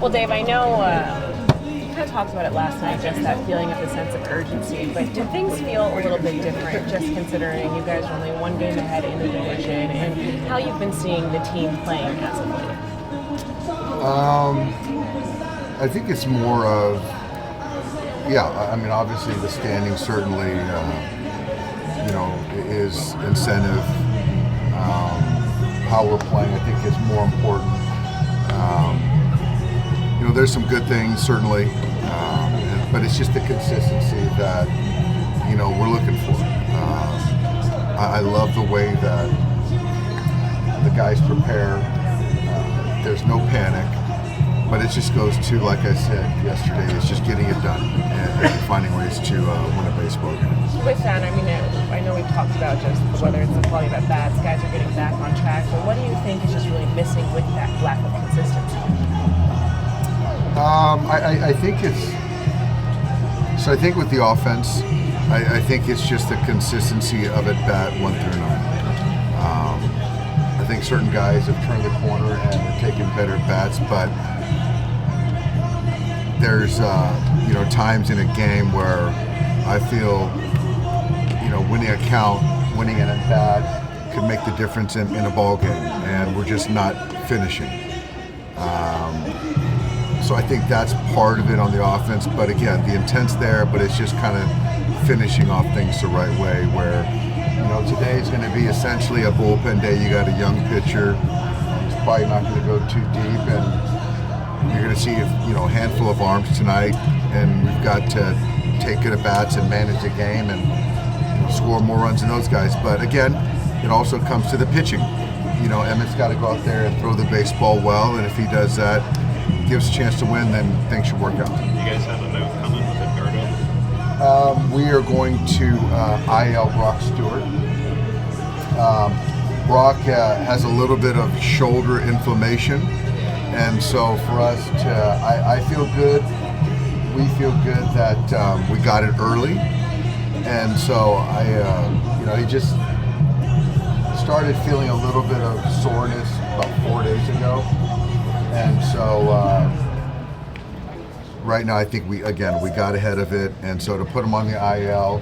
Well, Dave, I know you kind of talked about it last night, just that feeling of the sense of urgency, but do things feel a little bit different, just considering you guys are only one game ahead in the division, and how you've been seeing the team playing as of late? I think it's more of, I mean, obviously the standing certainly, is incentive. How we're playing, I think, is more important. There's some good things, certainly, but it's just the consistency that, we're looking for. I love the way that the guys prepare. There's no panic, but it just goes to, like I said yesterday, it's just getting it done and finding ways to win a baseball game. With that, I mean, I know we've talked about just whether it's the quality of at-bats, guys are getting back on track, but what do you think is just really missing with that lack of consistency? I think I think with the offense, I think it's just the consistency of at-bat 1 through 9. I think certain guys have turned the corner and are taking better bats, but there's times in a game where I feel winning a count, winning an at-bat could make the difference in a ball game, and we're just not finishing. So I think that's part of it on the offense, but again, the intent's there, but it's just kind of finishing off things the right way, where today is going to be essentially a bullpen day. You got a young pitcher, he's probably not going to go too deep, and you're going to see a handful of arms tonight, and we've got to take good at bats and manage the game and score more runs than those guys. But again, it also comes to the pitching. Emmett's got to go out there and throw the baseball well, and if he does that, gives a chance to win, then things should work out. You guys have a move coming with Edgardo? We are going to IL Brock Stewart. Brock has a little bit of shoulder inflammation, and so for us I feel good. We feel good that we got it early, and so he just started feeling a little bit of soreness about 4 days ago, and so right now I think we got ahead of it, and so to put him on the IL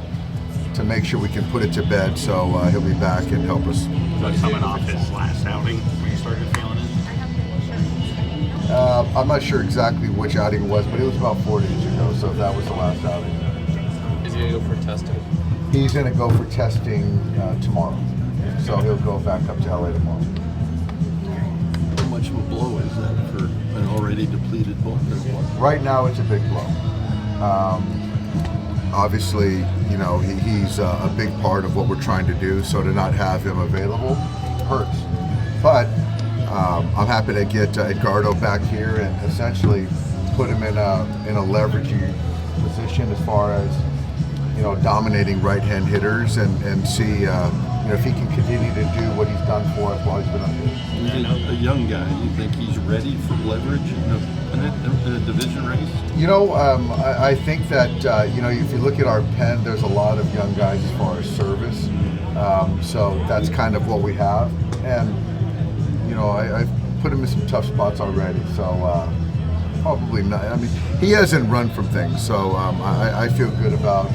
to make sure we can put it to bed, so he'll be back and help us. So coming off his last outing where you started feeling it? I'm not sure exactly which outing it was, but it was about 4 days ago, so that was the last outing. Is he going to go for testing? He's going to go for testing tomorrow, so he'll go back up to LA tomorrow. How much of a blow is that for an already depleted bullpen? Right now, it's a big blow. Obviously, he's a big part of what we're trying to do, so to not have him available hurts. But I'm happy to get Edgardo back here and essentially put him in a leveraging position as far as dominating right-hand hitters and see if he can continue to do what he's done for us while he's been on here. He's a young guy. You think he's ready for leverage in a division race? I think that if you look at our pen, there's a lot of young guys as far as service. So that's kind of what we have, and I've put him in some tough spots already. So probably not. I mean, he hasn't run from things, so I feel good about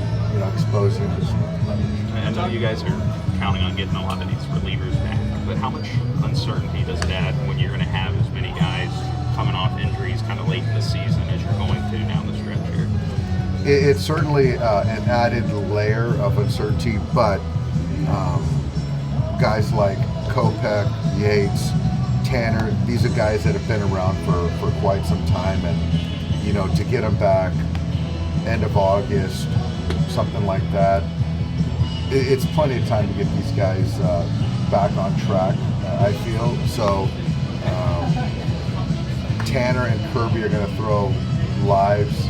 exposing him to some leverage. I know you guys are counting on getting a lot of these relievers back, but how much uncertainty does it add when you're going to have as many guys coming off injuries kind of late in the season as you're going to down the stretch here? It's certainly an added layer of uncertainty, but guys like Kopech, Yates, Tanner, these are guys that have been around for quite some time, and to get them back end of August, something like that, it's plenty of time to get these guys back on track, I feel. So Tanner and Kirby are going to throw lives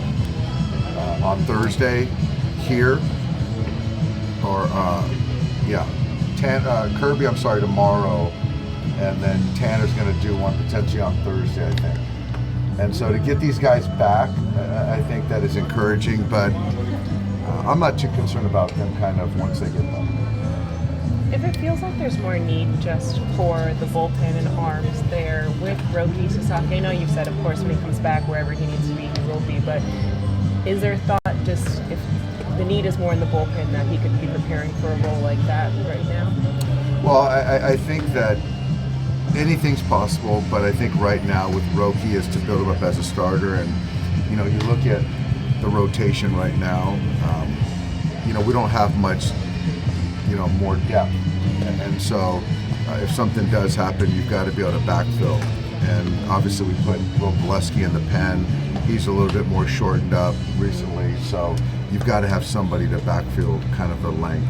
on Thursday here, or Kirby, tomorrow, and then Tanner's going to do one potentially on Thursday, I think. And so to get these guys back, I think that is encouraging, but I'm not too concerned about them kind of once they get back. If it feels like there's more need just for the bullpen and arms there with Roki Sasaki, I know you've said, of course, when he comes back, wherever he needs to be, he will be, but is there thought just if the need is more in the bullpen that he could be preparing for a role like that right now? Well, I think that anything's possible, but I think right now with Roki is to build him up as a starter. And, you know, you look at the rotation right now, you know, we don't have much, you know, more depth. And so if something does happen, you've got to be able to backfill. And obviously we put Will Gillespie in the pen. He's a little bit more shortened up recently, so you've got to have somebody to backfill kind of the length.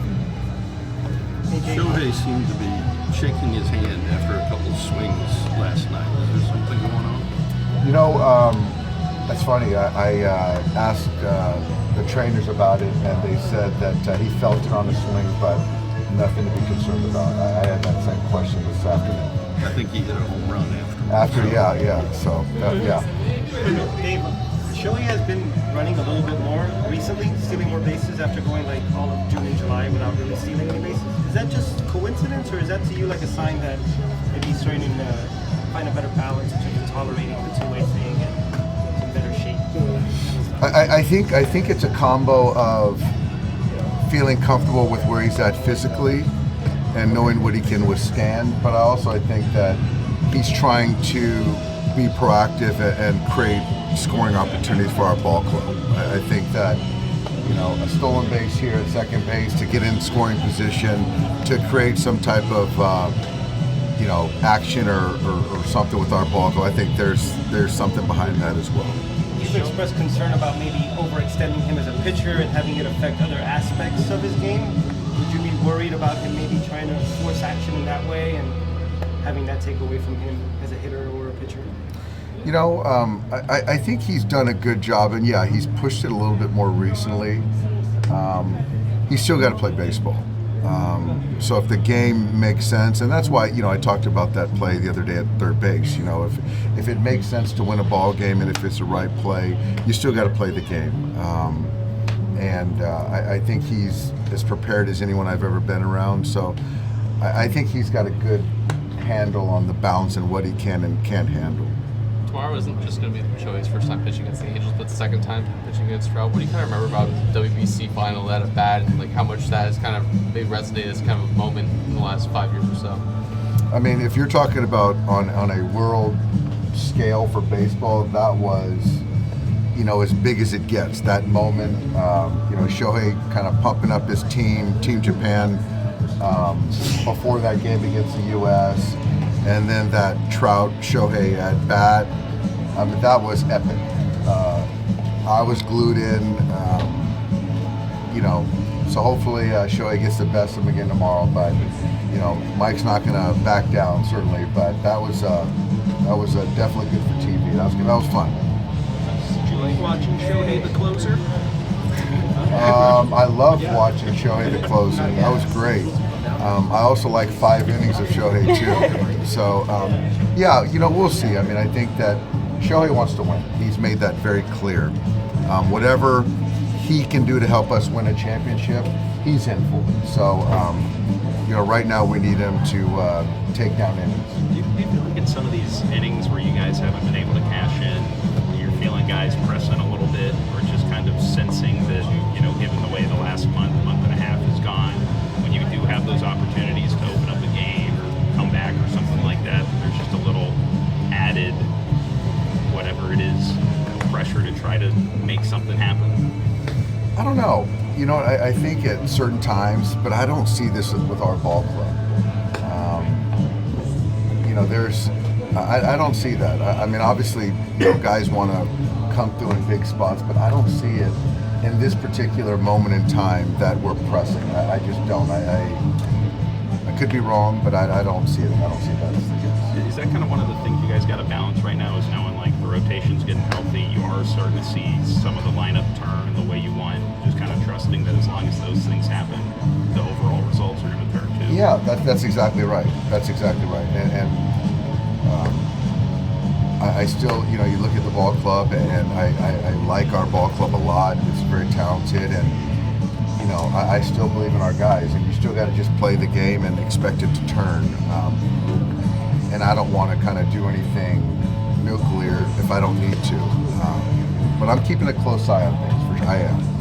Shohei seemed to be shaking his hand after a couple swings last night. Is there something going on? You know, that's funny. I asked the trainers about it, and they said that he felt it on the swing, but nothing to be concerned about. I had that same question this afternoon. I think he hit a home run after. Yeah. So, yeah. Dave, Shohei has been running a little bit more recently, stealing more bases after going like all of June and July without really stealing any bases. Is that just coincidence, or is that to you like a sign that maybe he's starting to find a better balance in terms of tolerating the two-way thing and in better shape? I think it's a combo of feeling comfortable with where he's at physically and knowing what he can withstand, but I think that he's trying to be proactive and create scoring opportunities for our ball club. I think that, you know, a stolen base here at second base to get in scoring position, to create some type of, you know, action or something with our ball club. I think there's something behind that as well. You expressed concern about maybe overextending him as a pitcher and having it affect other aspects of his game. Would you be worried about him maybe trying to force action in that way and having that take away from him as a hitter or a pitcher? You know, I think he's done a good job, and yeah, he's pushed it a little bit more recently. He's still got to play baseball. So if the game makes sense, and that's why, you know, I talked about that play the other day at third base. You know, if it makes sense to win a ball game and if it's the right play, you still got to play the game. I think he's as prepared as anyone I've ever been around. So I think he's got a good handle on the bounce and what he can and can't handle. Tomorrow isn't just going to be Shohei's first time pitching against the Angels, but the second time pitching against Trout. What do you kind of remember about the WBC final, that at bat, and like how much that has kind of maybe resonated as kind of a moment in the last 5 years or so? I mean, if you're talking about on a world scale for baseball, that was, you know, as big as it gets. That moment, you know, Shohei kind of pumping up his Team Japan before that game against the U.S., and then that Trout Shohei at bat. I mean, that was epic. I was glued in, you know, so hopefully Shohei gets the best of him again tomorrow, but, you know, Mike's not going to back down, certainly, but that was definitely good for TV. That was fun. Did you like watching Shohei the closer? I loved watching Shohei the closer. That was great. I also like 5 innings of Shohei too. So, yeah, you know, we'll see. I mean, I think that Shohei wants to win. He's made that very clear. Whatever he can do to help us win a championship, he's in for it. So, you know, right now we need him to take down innings. Do you feel like in some of these innings where you guys haven't been able to cash in, you're feeling guys pressing a little bit, or just kind of sensing that, you know, given the way the last month and a half has gone, when you do have those opportunities to open up a game or come back or something like that, there's just a little added, whatever it is, pressure to try to make something happen? I don't know. You know, I think at certain times, but I don't see this with our ball club. You know, I don't see that. I mean, obviously, you know, guys want to come through in big spots, but I don't see it in this particular moment in time that we're pressing. I just don't. I could be wrong, but I don't see it. I don't see that as the case. Is that kind of one of the things you guys got to balance right now, is knowing like the rotation's getting healthy, you are starting to see some of the lineup turn the way you want, just kind of trusting that as long as those things happen, the overall results are going to turn too? Yeah, that's exactly right. That's exactly right. And I still, you know, you look at the ball club, and I like our ball club a lot. It's very talented, and, you you know, I still believe in our guys, and you still got to just play the game and expect it to turn. And I don't want to kind of do anything nuclear if I don't need to. But I'm keeping a close eye on things. I am.